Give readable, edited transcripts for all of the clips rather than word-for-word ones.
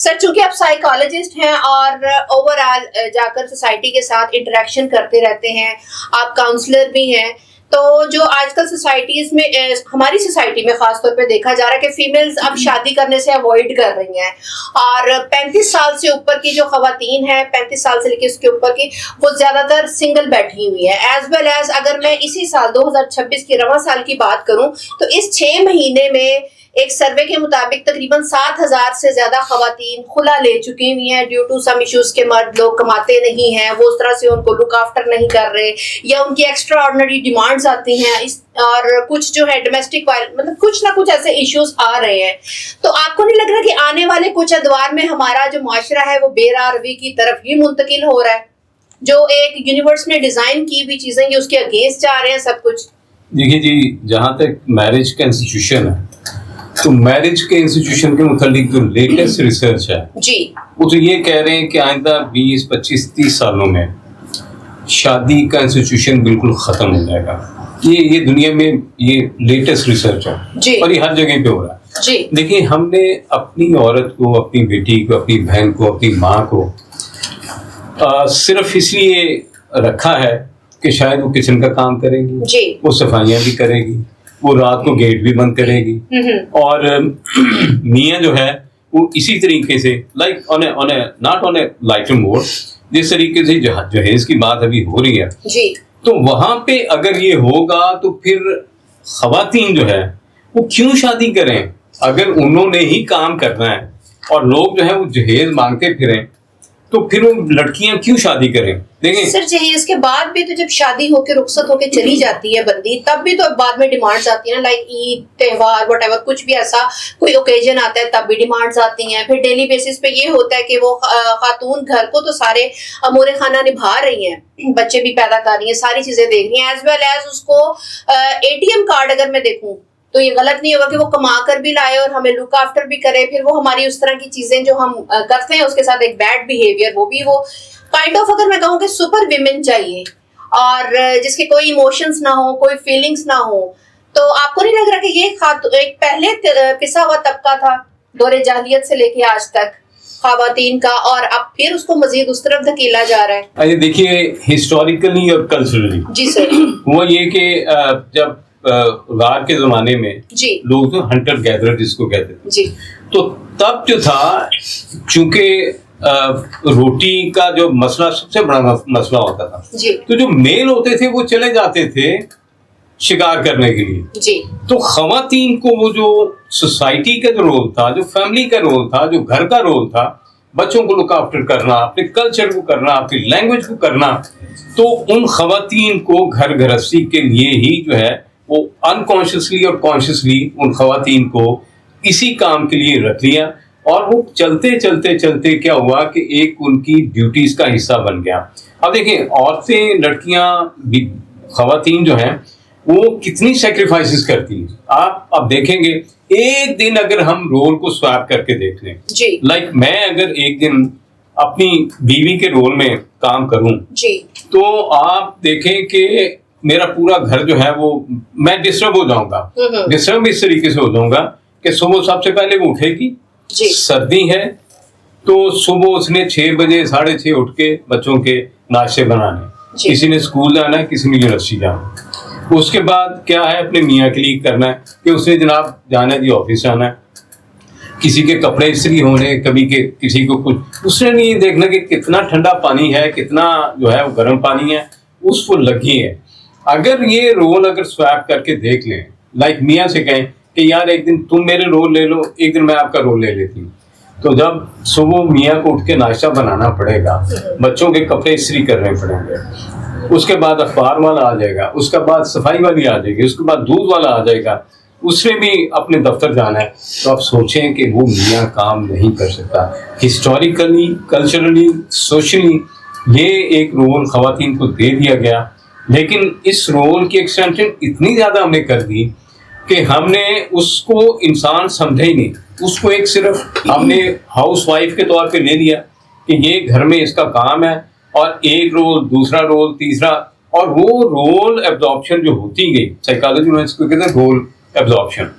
Sir, चूंकि आप psychologist हैं और ओवरऑल जाकर सोसाइटी के साथ इंटरेक्शन करते रहते हैं, आप काउंसलर भी हैं, तो जो आजकल सोसाइटीज में हमारी सोसाइटी में खासतौर पे देखा जा रहा है कि फीमेल्स अब शादी करने से अवॉइड कर रही हैं और 35 साल से ऊपर की जो खवातीन है, 35 साल से लेकर उसके ऊपर की, वो ज्यादातर सिंगल बैठी हुई है। एज वेल एज अगर मैं इसी साल 2026 की रवां साल की बात करूं तो इस 6 महीने में एक सर्वे के मुताबिक तकरीबन 7,000 से ज्यादा खवातीन खुला ले चुकी हुई हैं ड्यू टू सम इश्यूज के मर्द लोग कमाते नहीं हैं, वो उस तरह से उनको लुक आफ्टर नहीं कर रहे या उनकी एक्स्ट्रा ऑर्डिनरी डिमांड्स आती हैं और कुछ जो है डोमेस्टिक वायलेंस, मतलब कुछ ना कुछ ऐसे इश्यूज आ रहे हैं। तो आपको नहीं लग रहा कि आने वाले कुछ अदवार में हमारा जो माशरा है वो बेरारवी की तरफ ही मुंतकिल हो रहा है? जो एक यूनिवर्स ने डिजाइन की हुई चीजें ये उसके अगेंस्ट जा रहे हैं सब कुछ। देखिए जी, जहाँ तक मैरिज का इंस्टीट्यूशन है तो मैरिज के इंस्टीट्यूशन के मुतालिक जो लेटेस्ट रिसर्च है जी, वो तो ये कह रहे हैं कि आइंदा 20, 25, 30 सालों में शादी का इंस्टीट्यूशन बिल्कुल खत्म हो जाएगा। ये दुनिया में ये लेटेस्ट रिसर्च है जी, और ये हर जगह पे हो रहा है जी। देखिए, हमने अपनी औरत को, अपनी बेटी को, अपनी बहन को, अपनी माँ को सिर्फ इसलिए रखा है कि शायद वो किचन का काम करेगी जी, वो सफाइयाँ भी करेगी, वो रात को गेट भी बंद करेगी और मियाँ जो है वो इसी तरीके से like on A not on A lighter mode, जिस तरीके से जहेज की बात अभी हो रही है जी, तो वहां पे अगर ये होगा तो फिर खवातीन जो है वो क्यों शादी करें? अगर उन्होंने ही काम करना है और लोग जो है वो जहेज मांगते फिरें तो फिर वो लड़कियां क्यों शादी करें? देखें सर, जहेज के बाद भी तो जब शादी होके रुखसत होके चली जाती है बंदी, तब भी तो बाद में डिमांड्स आती है ना, लाइक ईद, त्योहार, व्हाटएवर, कुछ भी ऐसा कोई ओकेजन आता है तब भी डिमांड्स आती हैं। फिर डेली बेसिस पे ये होता है कि वो खातून घर को तो सारे अमूरे खाना निभा रही हैं, बच्चे भी पैदा कर रही हैं, सारी चीजें देख रही हैं, एज वेल एज उसको ATM कार्ड अगर मैं देखूं तो ये गलत नहीं होगा कि वो कमा कर भी लाए और हमें लुक आफ्टर भी करे, फिर वो हमारी उस तरह की चीजें जो हम करते हैं उसके साथ एक बैड बिहेवियर, वो भी वो काइंड ऑफ, अगर मैं कहूँ कि सुपर विमेन चाहिए और जिसके कोई इमोशंस ना हो, कोई फीलिंग्स ना हो। तो आपको नहीं लग रहा कि ये एक पहले पिसा हुआ तबका था दौरे जाहिलियत से लेके आज तक खवातीन का, और अब फिर उसको मजीद उस तरफ धकेला जा रहा है? अरे देखिए, हिस्टोरिकली और कल्चरली जी सर, वो ये कि जब गार के जमाने में जी, लोग तो हंटर गैदरर जिसको कहते थे जी, तो तब जो था, चूंकि रोटी का जो मसला सबसे बड़ा मसला होता था जी, तो जो मेल होते थे वो चले जाते थे शिकार करने के लिए। जी, तो खवातीन को वो जो सोसाइटी का जो रोल था, जो फैमिली का रोल था, जो घर का रोल था, बच्चों को लुक आफ्टर करना, अपने कल्चर को करना, अपनी लैंग्वेज को करना, तो उन खवातीन को घर गृहस्थी के लिए ही जो है वो अनकॉन्शियसली और कॉन्शियसली उन खवातीन को इसी काम के लिए रख लिया और वो चलते चलते चलते क्या हुआ कि एक उनकी ड्यूटीज का हिस्सा बन गया। अब देखिए, औरतें, लड़कियां, खवातीन जो हैं वो कितनी सेक्रीफाइसेस करती हैं। आप अब देखेंगे, एक दिन अगर हम रोल को स्वैप करके देख लें, लाइक मैं अगर एक दिन अपनी बीवी के रोल में काम करूं जी, तो आप देखें कि मेरा पूरा घर जो है वो, मैं डिस्टर्ब हो जाऊंगा। डिस्टर्ब इस तरीके से हो जाऊंगा कि सुबह सबसे पहले वो उठेगी, सर्दी है तो सुबह उसने 6 बजे, 6:30 उठ के बच्चों के नाश्ते बनाने, किसी ने स्कूल जाना है, किसी ने यूनिवर्सिटी जाना। उसके बाद क्या है, अपने मियाँ के लिए करना है कि उसने जनाब जाना है जी, ऑफिस जाना है, किसी के कपड़े इस्त्री होने, कभी के किसी को कुछ, उसने नहीं देखना कि कितना ठंडा पानी है, कितना जो है वो गर्म पानी है, उसको लगी है। अगर ये रोल अगर स्वैप करके देख लें, लाइक मियाँ से कहें कि यार एक दिन तुम मेरे रोल ले लो, एक दिन मैं आपका रोल ले लेती हूँ, तो जब सुबह मियाँ को उठ के नाश्ता बनाना पड़ेगा, बच्चों के कपड़े इस्त्री करने पड़ेंगे, उसके बाद अखबार वाला आ जाएगा, उसके बाद सफाई वाली आ जाएगी, उसके बाद दूध वाला आ जाएगा, उसने भी अपने दफ्तर जाना है, तो आप सोचें कि वो मियाँ काम नहीं कर सकता। हिस्टोरिकली, कल्चरली, सोशली ये एक रोल खवातीन को दे दिया गया, लेकिन इस रोल की एक्सटेंशन इतनी ज़्यादा हमने कर दी कि हमने उसको इंसान समझा ही नहीं, उसको एक सिर्फ हमने हाउस वाइफ के तौर पे ले लिया कि ये घर में इसका काम है, और एक रोल, दूसरा रोल, तीसरा, और वो रोल एब्जॉर्प्शन जो होती गई, साइकोलॉजी में इसको कहते हैं रोल एब्जॉर्प्शन।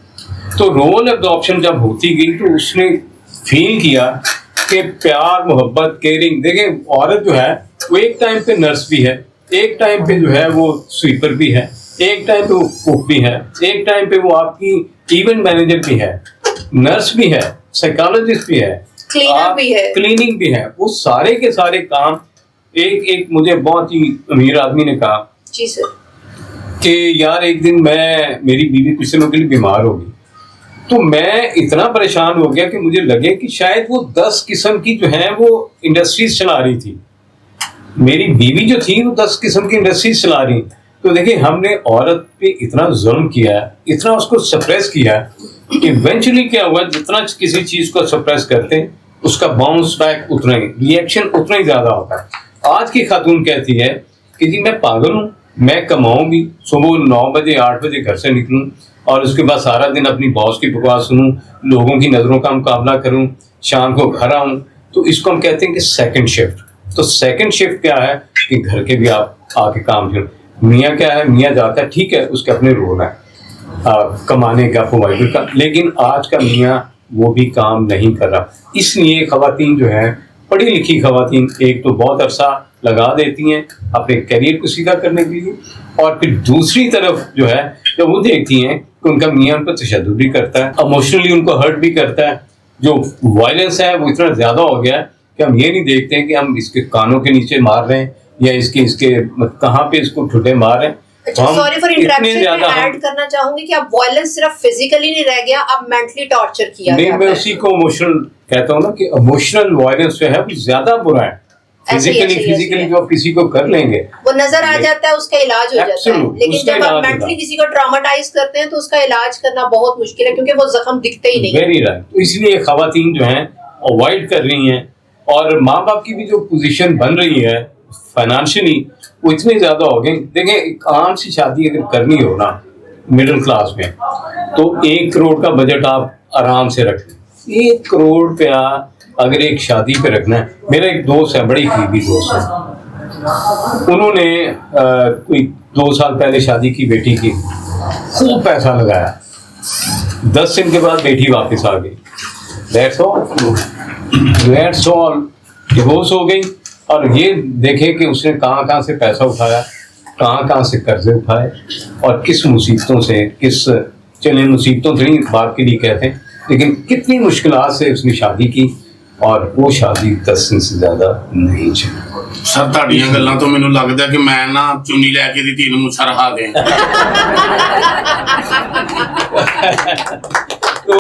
तो रोल एब्जॉर्प्शन जब होती गई तो उसने फील किया कि प्यार मोहब्बत केयरिंग, देखें औरत जो है वो एक टाइम पे नर्स भी है, एक टाइम पे जो है वो स्वीपर भी है, एक टाइम पे वो कुक भी है, एक टाइम पे वो आपकी इवेंट मैनेजर भी है, नर्स भी है, साइकोलॉजिस्ट भी है, क्लीनिंग भी है। वो सारे के सारे काम एक मुझे बहुत ही अमीर आदमी ने कहा जी सर कि यार एक दिन मेरी बीवी कुछ दिनों के लिए बीमार होगी, तो मैं इतना परेशान हो गया कि मुझे लगे कि शायद वो 10 किस्म की जो है वो इंडस्ट्रीज चला रही थी, मेरी बीवी जो थी वो 10 किस्म की इंडस्ट्रीज चला रही। तो देखिए हमने औरत पे इतना जुल्म किया, इतना उसको सप्रेस किया, इवेंचुअली क्या हुआ, जितना किसी चीज को सप्रेस करते हैं उसका बाउंस बैक उतना ही, रिएक्शन उतना ही ज्यादा होता है। आज की खातून कहती है कि जी मैं पागल हूँ, मैं कमाऊंगी, सुबह 9 बजे 8 बजे घर से निकलूं और उसके बाद सारा दिन अपनी बॉस की बकवास सुनूं, लोगों की नजरों का मुकाबला करूं, शाम को घर आऊं। तो इसको हम कहते हैं कि सेकंड शिफ्ट। तो सेकंड शिफ्ट क्या है कि घर के भी आप आके काम करें। मियाँ क्या है, मियाँ जाता है, ठीक है, उसके अपने रोल है कमाने का, प्रोवाइडर का, लेकिन आज का मियाँ वो भी काम नहीं कर रहा। इसलिए खवातीन जो है, पढ़ी लिखी खवातीन, एक तो बहुत अरसा लगा देती हैं अपने करियर को सीधा करने के लिए, और फिर दूसरी तरफ जो है जब वो देखती हैं कि उनका मियाँ उन पर तशद्दुद भी करता है, इमोशनली उनको हर्ट भी करता है, जो वायलेंस है वो इतना ज़्यादा हो गया है कि हम ये नहीं देखते हैं कि हम इसके कानों के नीचे मार रहे हैं या इसके कहाँ पे इसको ठुड्डे मार रहे हैं। अच्छा, सॉरी फॉर इंटरप्शन, मैं ऐड करना चाहूंगी कि अब वायलेंस सिर्फ फिजिकली नहीं रह गया, अब मेंटली टॉर्चर किया जाता है। मैं उसी को इमोशनल कहता हूँ ना कि इमोशनल वायलेंस जो है वो ज्यादा बुरा है। फिजिकली जो किसी को कर लेंगे वो नजर आ जाता है, उसका इलाज हो जाता है, लेकिन जब आप मेंटली किसी को ट्रॉमाटाइज करते हैं तो उसका इलाज करना बहुत मुश्किल है, क्योंकि वो जख्म दिखते ही नहीं। Very right. तो इसलिए खवातीन जो हैं अवॉइड कर रही हैं, और माँ बाप की भी जो पोजीशन बन रही है फाइनेंशियली वो इतनी ज्यादा हो गई। देखें, एक आम सी शादी अगर करनी हो ना मिडिल क्लास में, तो 1 करोड़ का बजट आप आराम से रख लें। 1 करोड़ रुपया अगर एक शादी पे रखना है। मेरा एक दोस्त है, बड़ी करीबी दोस्त है, उन्होंने कोई 2 साल पहले शादी की बेटी की, खूब पैसा लगाया, 10 दिन के बाद बेटी वापस आ गई, दैट्स ऑल, डिवोर्स हो गई। और ये देखे कि उसने कहाँ कहाँ से पैसा उठाया, कहाँ कहाँ से कर्जे उठाए, और किस मुसीबतों से, चले मुसीबतों से नहीं बात के लिए कहते हैं, लेकिन कितनी मुश्किलात से उसने शादी की, और वो शादी 10 दिन से ज्यादा नहीं चली। सर ਤੁਹਾਡੀਆਂ ਗੱਲਾਂ ਤੋਂ ਮੈਨੂੰ ਲੱਗਦਾ ਕਿ ਮੈਂ ਨਾ ਚੁੰਨੀ ਲੈ ਕੇ ਦੀ ਧੀ ਨੂੰ ਸਰਹਾ ਦੇ। तो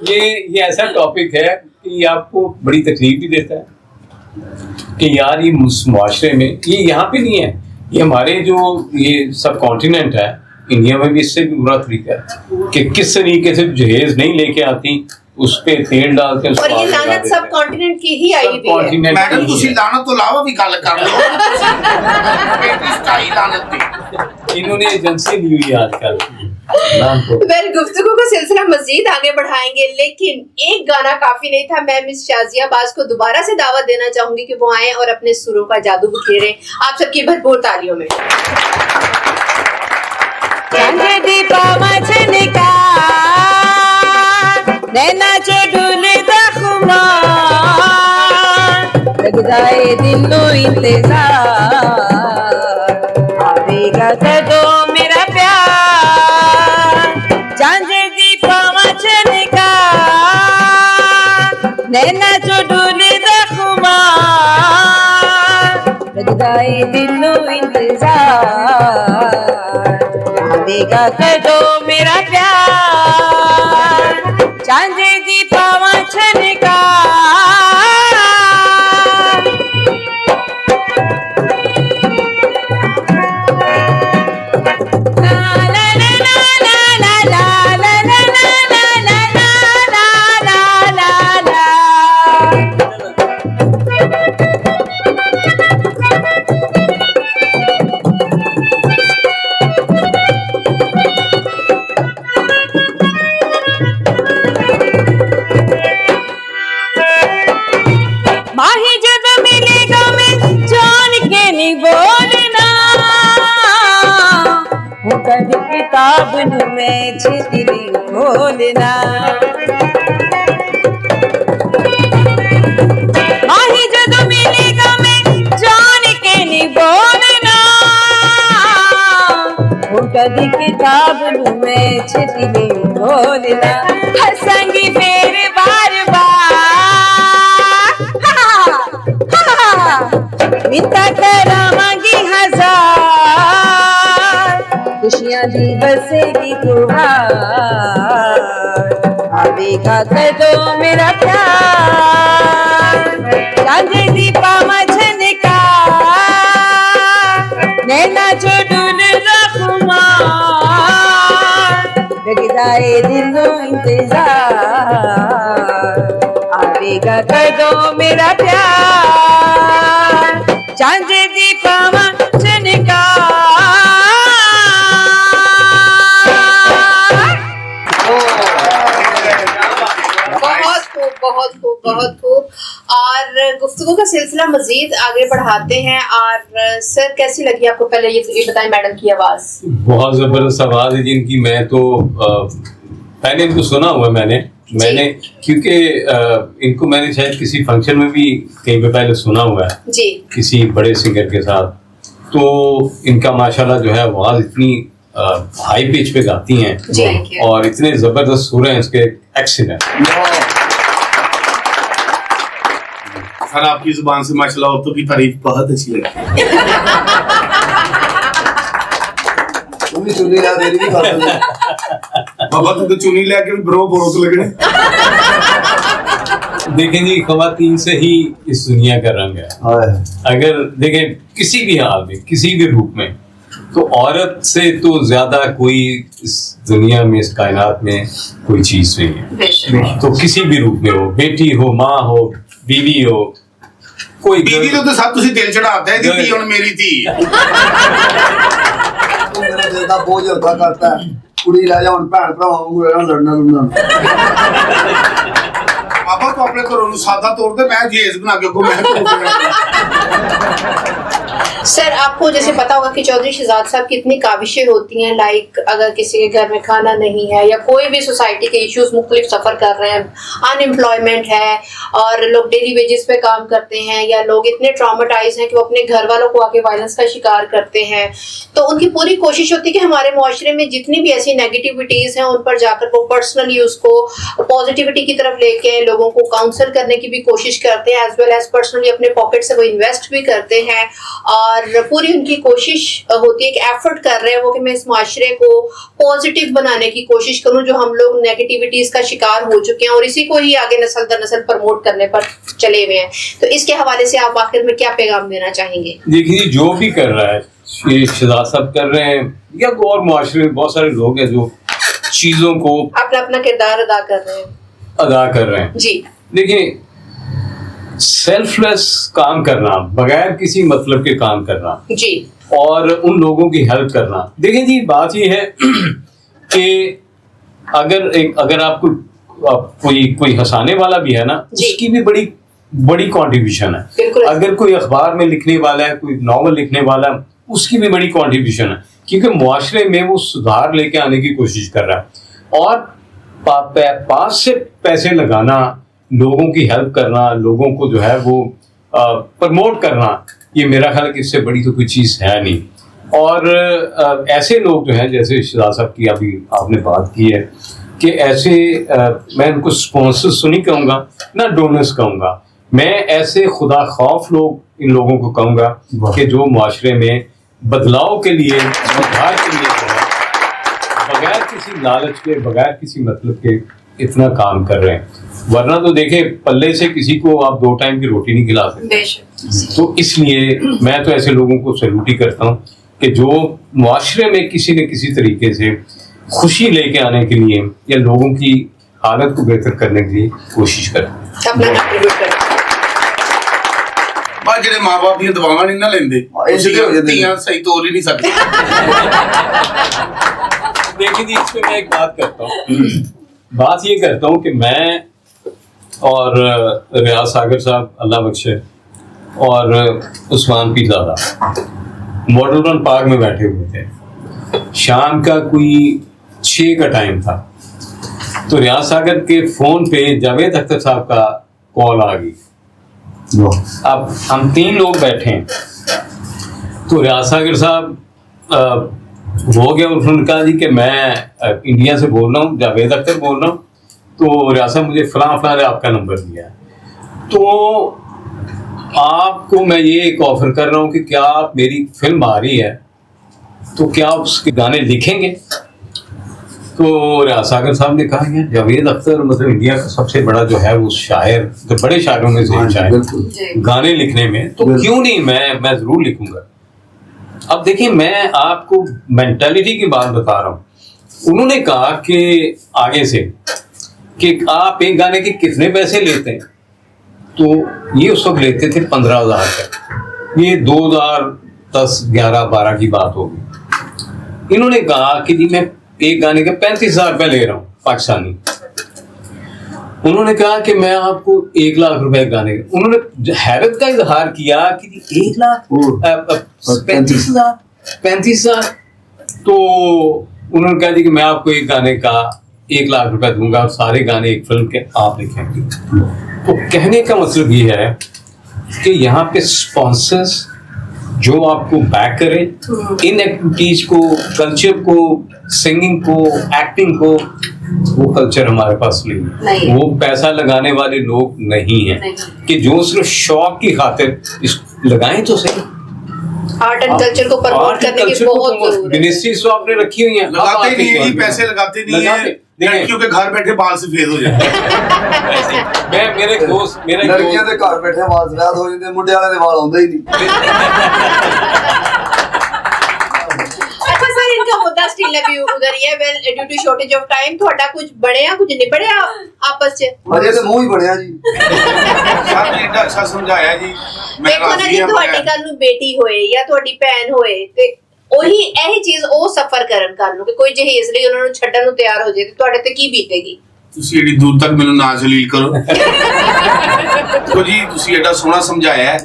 ये ऐसा टॉपिक है कि आपको बड़ी तकलीफ भी देता है कि यार ये मुआशरे में, ये यहाँ पे नहीं है, ये हमारे जो ये सब कॉन्टिनेंट है, इंडिया में भी इससे भी बुरा तरीका है कि किस तरीके से जहेज नहीं लेके आती, उस पे तेल डालते हैं, और ये लानत सब कॉन्टिनेंट की ही आई भी है। मैडम ਤੁਸੀਂ ਲਾਨਤ ਤੋਂ ਇਲਾਵਾ भी गल कर लो, बेटी स्टाइल लानत दी इन्होंने एजेंसी ली हुई आजकल। गुफ्तगू को सिलसिला मजीद आगे बढ़ाएंगे, लेकिन एक गाना काफी नहीं था। मैं मिस शाजिया बाज को दोबारा से दावत देना चाहूंगी कि वो आए और अपने सुरों का जादू बिखेरें। आप सबकी भरपूर तालियों में। नैना जो डुले दखुमा लगदाए दिलो इंतजार आवेगा कदो मेरा प्यार चांदे दी पावा चलका नैना जो डुले दखुमा लगदाए दिलो इंतजार आवेगा कदो मेरा प्यार चांदे दी पावा छनका किताब में छितरी खोलना कदी किताब नू मैं छेती नहीं बोलना हंसांगी फिर बार बार मिन्नतां करावांगी हजार खुशियां दी बसेगी तुहार आवेगा कदों मेरा प्यार चांदी दी पावा झनका नैना जो डुल रखुमार लगदाए दिलों इंतजार आवेगा कदों मेरा प्यार चांदी दी पावा झनका। बहुत खूब बहुत खूब। और गुफ्तगू का सिलसिला मजीद आगे बढ़ाते हैं। और सर कैसी लगी आपको, पहले ये बताएं मैडम की आवाज। बहुत जबरदस्त आवाज है जिनकी। मैं तो पहले इनको सुना हुआ मैंने क्योंकि इनको मैंने शायद किसी फंक्शन में भी कहीं पे पहले सुना हुआ है जी, किसी बड़े सिंगर के साथ। तो इनका माशाल्लाह जो है आवाज इतनी हाई पिच पे गाती हैं और इतने जबरदस्त सुर हैं इसके, एक्सीलेंट। सर आपकी जुबान से माशाल्लाह औरतों की तारीफ बहुत अच्छी लगी। बाबा तू तो चुनी लेके ब्रो बोरोस लगने। देखें जी, ख़वातीन से ही इस दुनिया का रंग है। अगर देखें किसी भी हाल में, किसी भी रूप में, तो औरत से तो ज्यादा कोई इस दुनिया में, इस कायनात में कोई चीज नहीं है। तो किसी भी रूप में हो, बेटी हो, माँ हो, बीवी हो, कोई बीवी तो सब तुसी दिल चढ़ाते हैं दी हुन मेरी थी। मेरा दिल दा बोझ हल्का करता है, कुड़ी लै जा हुन भैन भरावां लड़ना लुड़ना। पापा तो अपने घरों नूं सादा तौर ते मैं जेज बना के मैं सर आपको जैसे पता होगा कि चौधरी शहजाद साहब की इतनी काविशें होती हैं, लाइक अगर किसी के घर में खाना नहीं है या कोई भी सोसाइटी के इश्यूज मुख्तलिफ सफ़र कर रहे हैं, अनएम्प्लॉयमेंट है और लोग डेली वेजेस पे काम करते हैं, या लोग इतने ट्रॉमेटाइज हैं कि वो अपने घर वालों को आके वायलेंस का शिकार करते हैं, तो उनकी पूरी कोशिश होती है कि हमारे मुआशरे में जितनी भी ऐसी नेगेटिविटीज़ हैं उन पर जाकर वो पर्सनली उसको पॉजिटिविटी की तरफ लेके लोगों को काउंसल करने की भी कोशिश करते हैं, एज वेल एज पर्सनली अपने पॉकेट से वो इन्वेस्ट भी करते हैं। और पूरी उनकी कोशिश होती है कि एफर्ट कर रहे हैं वो कि मैं इस माशरे को पॉजिटिव बनाने की कोशिश करूं, जो हम लोग नेगेटिविटीज का शिकार हो चुके हैं और इसी को ही आगे नस्ल दर नस्ल प्रमोट करने पर चले हुए हैं। तो इसके हवाले से आप आखिर में क्या पैगाम देना चाहेंगे? देखिए, जो भी कर रहा है ये शहजाद साहब कर रहे हैं, या और मुआशरे में बहुत सारे लोग हैं जो चीजों को अपना अपना किरदार अदा कर रहे हैं जी। देखिए, सेल्फलेस काम करना, बगैर किसी मतलब के काम करना जी, और उन लोगों की हेल्प करना। देखिए जी, बात ये है कि अगर आपको कोई हंसाने वाला भी है ना, उसकी भी बड़ी कंट्रीब्यूशन है। अगर कोई अखबार में लिखने वाला है, कोई नॉवल लिखने वाला है, उसकी भी बड़ी कंट्रीब्यूशन है, क्योंकि मुआशरे में वो सुधार लेके आने की कोशिश कर रहा है। और पास से पैसे लगाना, लोगों की हेल्प करना, लोगों को जो है वो प्रमोट करना, ये मेरा ख्याल है कि इससे बड़ी तो कोई चीज़ है नहीं। और ऐसे लोग जो हैं, जैसे शहजाद साहब की अभी आपने बात की है, कि ऐसे मैं उनको स्पॉन्सर्स तो नहीं कहूँगा ना, डोनर्स कहूँगा, मैं ऐसे खुदा खौफ लोग इन लोगों को कहूँगा कि जो मुआशरे में बदलाव के लिए, सुधार के लिए बगैर किसी लालच के, बगैर किसी मतलब के इतना काम कर रहे हैं। वरना तो देखे, पल्ले से किसी को आप 2 टाइम की रोटी नहीं खिला सकते। तो इसलिए मैं तो ऐसे लोगों को सैल्यूट ही करता हूँ कि जो मुआशरे में किसी न किसी तरीके से खुशी लेके आने के लिए या लोगों की हालत को बेहतर करने के लिए कोशिश करें। ਜਿਹੜੇ माँ-बाप ਦੀਆਂ ਦਵਾਵਾਂ ਨਹੀਂ ਨਾ ਲੈਂਦੇ, ਧੀਆਂ सही ਤੋਲ ही नहीं सकती। देखिए जी, इसमें मैं एक बात करता हूँ। बात ये करता हूँ कि मैं और रियाज सागर साहब, अल्लाह बख्शे, और Usman Pirzada model town park में बैठे हुए थे। शाम का कोई 6 का टाइम था, तो रियाज सागर के फ़ोन पे जावेद अख्तर साहब का कॉल आ गई। अब हम 3 लोग बैठे हैं, तो रियाज सागर साहब हो गया, उन्होंने कहा जी कि मैं इंडिया से बोल रहा हूँ, जावेद अख्तर बोल रहा हूँ, तो रियासत मुझे फलां ने आपका नंबर दिया है, तो आपको मैं ये एक ऑफर कर रहा हूँ कि क्या आप, मेरी फिल्म आ रही है तो क्या आप उसके गाने लिखेंगे? तो सागर साहब ने कहा यार जावेद अख्तर मतलब इंडिया का सबसे बड़ा जो है वो शायर, तो बड़े शायरों में से शायर, गाने लिखने में तो क्यों नहीं, मैं जरूर लिखूंगा। अब देखिए मैं आपको मेंटालिटी की बात बता रहा हूँ। उन्होंने कहा कि आगे से कि आप एक गाने के कितने पैसे लेते हैं, तो ये उस वक्त लेते थे 15,000 का, ये 2010-11-12 की बात होगी। इन्होंने कहा कि जी मैं एक गाने के 35,000 रुपये ले रहा हूँ पाकिस्तानी। उन्होंने कहा कि मैं आपको 1 लाख रुपए गाने के, उन्होंने हैरत का इजहार किया कि 1 लाख 35,000। तो उन्होंने कहा जी कि मैं आपको एक गाने का 1 लाख रुपए दूंगा और सारे गाने एक फिल्म के आप लिखेंगे। तो कहने का मतलब ये है कि यहाँ पे स्पॉन्सर्स जो आपको बैक करें इन एक्टिविटीज को, कल्चर को, सिंगिंग को, एक्टिंग को, वो कल्चर हमारे पास नहीं है। वो पैसा लगाने वाले लोग नहीं हैं कि जो सिर्फ शौक की खातिर लगाएं तो सही। आर्ट एंड कल्चर को प्रमोट करने की बहुत जरूरत है। मिनिस्ट्रीज तो आपने रखी हुई हैं, लगाते नहीं है, पैसे लगाते नहीं है, लड़कियों के घर बैठे बाल सफेद हो जाते हैं। मैं मेरे दोस्त लड़कियां ਦੇ ਘਰ ਬੈਠੇ ਵਾਲ ਸਫੈਦ ਹੋ ਜਾਂਦੇ, ਮੁੰਡੇ ਵਾਲੇ ਦੇ ਵਾਲ ਆਉਂਦੇ ਹੀ ਨਹੀਂ। अच्छा सर, इनका मुद्दा स्टिल अभी उधर ही है। Well due to shortage of time ਤੁਹਾਡਾ ਕੁਝ ਬਣਿਆ, ਕੁਝ ਨਹੀਂ ਬਣਿਆ ਆਪਸ ਚ? ਅਜੇ ਤੇ ਮੂੰਹ ਹੀ ਬਣਿਆ ਜੀ। ਸਰ ਨੇ ਇੰਨਾ ਅੱਛਾ ਸਮਝਾਇਆ ਜੀ। ਮੈਂ ਦੇਖੋ ਨਾ ਜੀ, ਤੁਹਾਡੀ ਕੱਲ ਨੂੰ ਬੇਟੀ ਹੋਏ ਜਾਂ ਤੁਹਾਡੀ ਭੈਣ ਹੋਏ ਤੇ ਉਹੀ ਇਹੀ ਚੀਜ਼ ਉਹ ਸਫਰ ਕਰਨ ਕੱਲ ਨੂੰ ਕਿ ਕੋਈ ਜਹੇਜ਼ ਲਈ ਉਹਨਾਂ ਨੂੰ ਛੱਡਣ ਨੂੰ ਤਿਆਰ ਹੋ ਜਾਏ ਤੇ ਤੁਹਾਡੇ ਤੇ ਕੀ ਬੀਤੇਗੀ? ਤੁਸੀਂ ਏਡੀ ਦੂਰ ਤੱਕ ਮੈਨੂੰ ਨਾ ਜਲੀਲ ਕਰੋ। ਦੇਖੋ ਜੀ, ਤੁਸੀਂ ਏਡਾ ਸੋਹਣਾ ਸਮਝਾਇਆ ਹੈ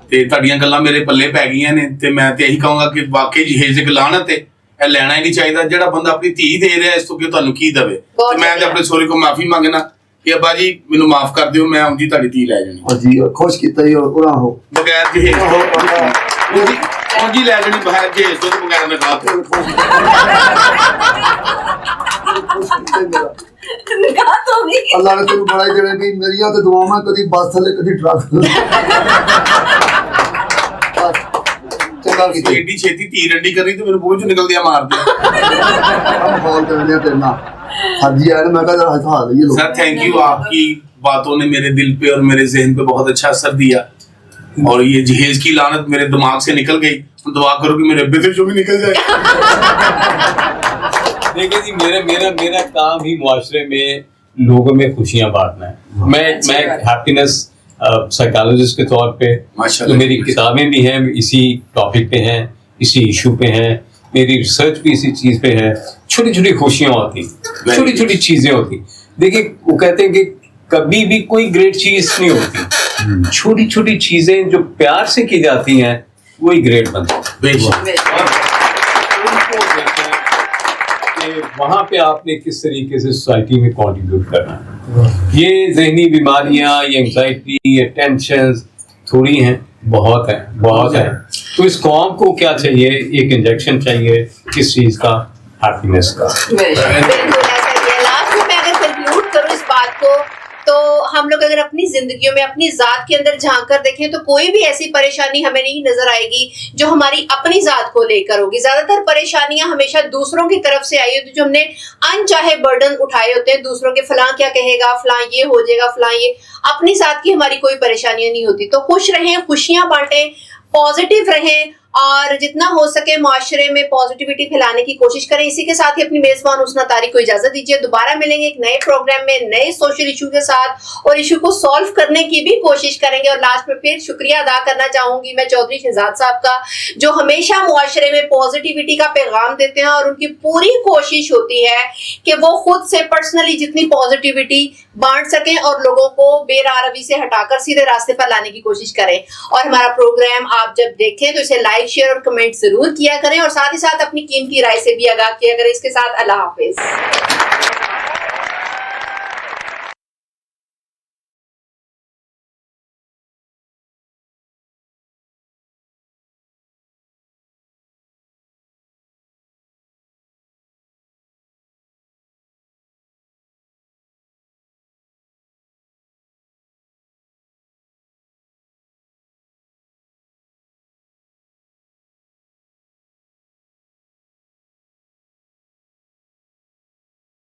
ਤੇ ਤੁਹਾਡੀਆਂ ਗੱਲਾਂ ਮੇਰੇ ਪੱਲੇ ਪੈ ਗਈਆਂ ਨੇ ਤੇ ਮੈਂ ਤੇ ਇਹੀ ਕਹਾਂਗਾ ਕਿ ਵਾਕਈ ਜਹੇਜ਼ ਇੱਕ ਲਾਹਨਤ ਹੈ, ਇਹ ਲੈਣਾ ਹੀ ਨਹੀਂ ਚਾਹੀਦਾ। ਜਿਹੜਾ ਬੰਦਾ ਆਪਣੀ ਧੀ ਦੇ ਰਿਹਾ ਇਸ ਤੋਂ ਕਿ ਤੁਹਾਨੂੰ ਕੀ ਦੇਵੇ। ਤੇ ਮੈਂ ਤੇ ਆਪਣੇ ਸਹੁਰੇ ਕੋਲ ਮਾਫੀ ਮੰਗਣਾ ਕਿ ਅੱਬਾ ਜੀ ਮੈਨੂੰ ਮਾਫ ਕਰ ਦਿਓ, ਮੈਂ ਆਉਂਦੀ ਤੁਹਾਡੀ ਧੀ ਲੈ ਜਾਣੀ। ਜੀ ਖੁਸ਼ ਕੀਤਾ ਜੀ ਉਹਨਾਂ ਹੋ ਬਗੈਰ ਜਹੇਜ਼ ਤੋਂ ਜੀ ਲੈ ਜਾਣੀ, ਬਗੈਰ ਜਹੇਜ਼ ਤੋਂ ਬਗੈਰ ਨਿਕਾਹ ਤੋਂ। ਨਿਕਾਹ ਤੋਂ ਵੀ ਅੱਲਾ ਨੇ ਤੈਨੂੰ ਬੜਾ ਹੀ ਦੇਣੇ ਵੀ ਮੇਰੀਆਂ ਤੇ ਦੁਆਵਾਂ, ਕਦੀ ਬੱਸ ਥੱਲੇ ਕਦੀ ਟਰੱਕ ਚੰਗਾ ਕੀਤਾ। ਏਡੀ ਛੇਤੀ ਧੀ ਰੰਡੀ ਕਰਨੀ ਤੇ ਮੈਨੂੰ ਬੋਝ ਨਿਕਲਦਿਆਂ ਮਾਰ ਦਿਆ। ਫੋਨ ਕਰਦੇ तेरे ना हाजी आया, मैं कहा हटा लइए लोग। सर थैंक यू, आपकी बातों ने मेरे दिल पे और मेरे जहन पे बहुत अच्छा असर दिया और ये जहेज की लानत मेरे दिमाग से निकल गई। दुआ करो कि मेरे अब्बे से जो भी निकल जाए। देखिए जी, मेरा काम ही मुआशरे में लोगों में खुशियां बांटना है। मैं हैप्पीनेस साइकोलॉजिस्ट के तौर पे तो मेरी किताबें भी हैं, इसी टॉपिक पे हैं, इसी इशू पे हैं, मेरी रिसर्च भी इसी चीज़ पे है। छोटी छोटी खुशियाँ होती, छोटी छोटी चीज़ें होती। देखिए वो कहते हैं कि कभी भी कोई ग्रेट चीज़ नहीं होती, छोटी छोटी चीज़ें जो प्यार से की जाती हैं वही ग्रेट बनती है। वहाँ पे आपने किस तरीके से सोसाइटी में कंट्रीब्यूट करना है। ये जहनी बीमारियाँ, ये एंग्जाइटी, ये टेंशन थोड़ी हैं, बहुत है। तो इस कौम को क्या चाहिए? एक इंजेक्शन चाहिए, किस चीज़ का? हैप्पीनेस का। लास्ट में मैं अगर कंक्लूड करूँ इस बात को, तो हम लोग अगर अपनी जिंदगियों में अपनी जात के अंदर झांक कर देखें तो कोई भी ऐसी परेशानी हमें नहीं नजर आएगी जो हमारी अपनी जात को लेकर होगी। ज्यादातर परेशानियां हमेशा दूसरों की तरफ से आई होती, जो हमने अनचाहे बर्डन उठाए होते हैं, दूसरों के फलां क्या कहेगा, फलां ये हो जाएगा, फलां ये। अपनी जात की हमारी कोई परेशानियां नहीं होती। तो खुश रहें, खुशियां बांटें, पॉजिटिव रहें और जितना हो सके माशरे में पॉजिटिविटी फैलाने की कोशिश करें। इसी के साथ ही अपनी मेजबान हुस्ना तारिक को इजाजत दीजिए। दोबारा मिलेंगे एक नए प्रोग्राम में नए सोशल इशू के साथ और इशू को सॉल्व करने की भी कोशिश करेंगे। और लास्ट में फिर शुक्रिया अदा करना चाहूंगी मैं चौधरी शहजाद साहब का, जो हमेशा मुआशरे में पॉजिटिविटी का पैगाम देते हैं और उनकी पूरी कोशिश होती है कि वो खुद से पर्सनली जितनी पॉजिटिविटी बांट सकें और लोगों को बेरारवी से हटाकर सीधे रास्ते पर लाने की कोशिश करें। और हमारा प्रोग्राम आप जब देखें तो इसे लाइक, शेयर और कमेंट जरूर किया करें और साथ ही साथ अपनी कीमती राय से भी आगाह किया करें। इसके साथ अल्लाह हाफिज।